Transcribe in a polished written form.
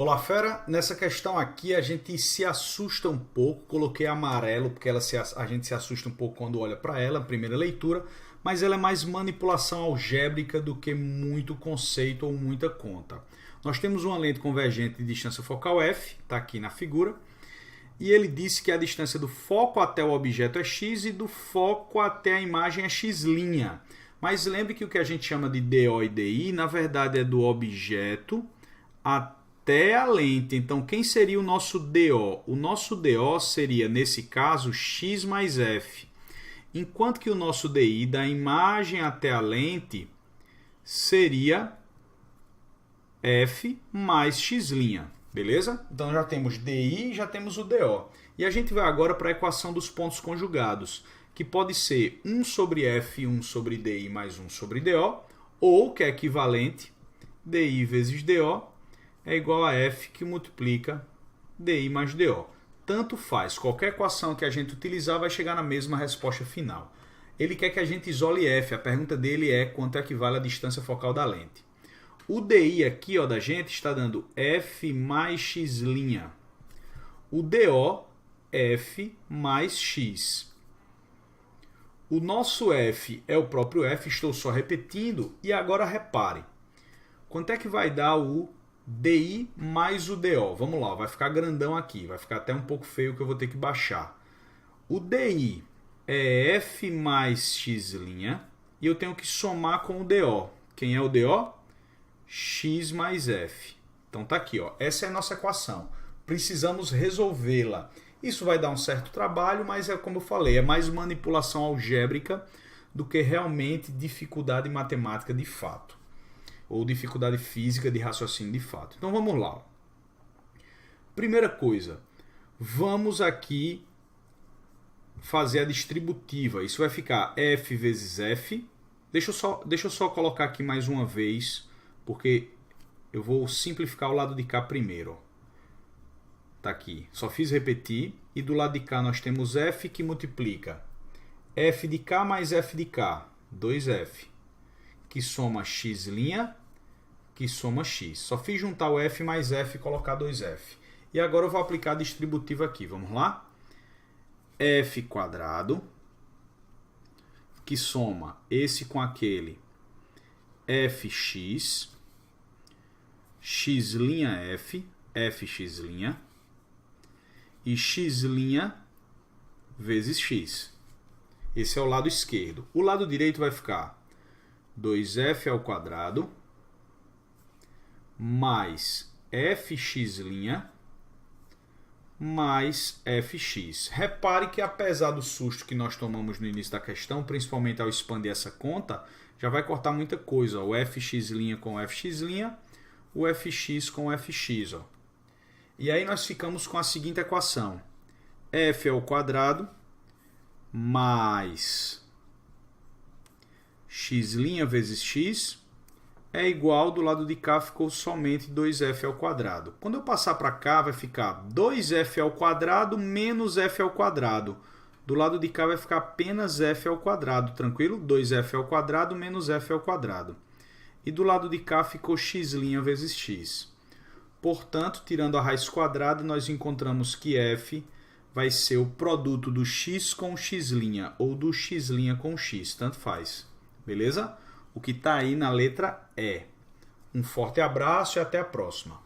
Olá, fera! Nessa questão aqui a gente se assusta um pouco, coloquei amarelo porque a gente se assusta um pouco quando olha para ela, primeira leitura, mas ela é mais manipulação algébrica do que muito conceito ou muita conta. Nós temos uma lente convergente de distância focal f, está aqui na figura, e ele disse que a distância do foco até o objeto é x e do foco até a imagem é x'. Mas lembre que o que a gente chama de DO e DI, na verdade é do objeto até a lente. Então, quem seria o nosso DO? O nosso DO seria, nesse caso, x mais f. Enquanto que o nosso DI, da imagem até a lente, seria f mais x'. Beleza? Então já temos DI e já temos o DO. E a gente vai agora para a equação dos pontos conjugados, que pode ser 1 sobre f, 1 sobre DI mais 1 sobre DO, ou, que é equivalente, DI vezes DO é igual a f que multiplica DI mais DO. Tanto faz, qualquer equação que a gente utilizar vai chegar na mesma resposta final. Ele quer que a gente isole f, a pergunta dele é quanto equivale a distância focal da lente. O DI aqui ó, da gente está dando f mais x'. O DO, f mais x. O nosso f é o próprio f, estou só repetindo. E agora repare, quanto é que vai dar o DI mais o DO? Vamos lá, vai ficar grandão aqui, vai ficar até um pouco feio que eu vou ter que baixar. O DI é f mais x' e eu tenho que somar com o DO. Quem é o DO? X mais f. Então tá aqui, ó. Essa é a nossa equação. Precisamos resolvê-la. Isso vai dar um certo trabalho, mas é como eu falei, é mais manipulação algébrica do que realmente dificuldade matemática de fato. Ou dificuldade física de raciocínio de fato. Então vamos lá. Primeira coisa, vamos aqui fazer a distributiva. Isso vai ficar f vezes f. Deixa eu só colocar aqui mais uma vez, porque eu vou simplificar o lado de cá primeiro. Tá aqui. Só fiz repetir. E do lado de cá nós temos f que multiplica f de k mais f de k. 2f. Que soma x', que soma x. Só fiz juntar o f mais f e colocar 2f. E agora eu vou aplicar a distributiva aqui. Vamos lá? F quadrado, que soma esse com aquele, fx, x'f, fx', e x' vezes x. Esse é o lado esquerdo. O lado direito vai ficar 2f ao quadrado mais fx' mais fx. Repare que apesar do susto que nós tomamos no início da questão, principalmente ao expandir essa conta, já vai cortar muita coisa. O fx' com o fx', o fx com o fx. Ó. E aí nós ficamos com a seguinte equação. F ao quadrado mais x' vezes x é igual, do lado de cá ficou somente 2f ao quadrado. Quando eu passar para cá vai ficar 2f ao quadrado menos f ao quadrado. Do lado de cá vai ficar apenas f ao quadrado, tranquilo? 2f ao quadrado menos f ao quadrado. E do lado de cá ficou x' vezes x. Portanto, tirando a raiz quadrada, nós encontramos que f vai ser o produto do x com o x', ou do x' com o x, tanto faz. Beleza? O que está aí na letra E. Um forte abraço e até a próxima.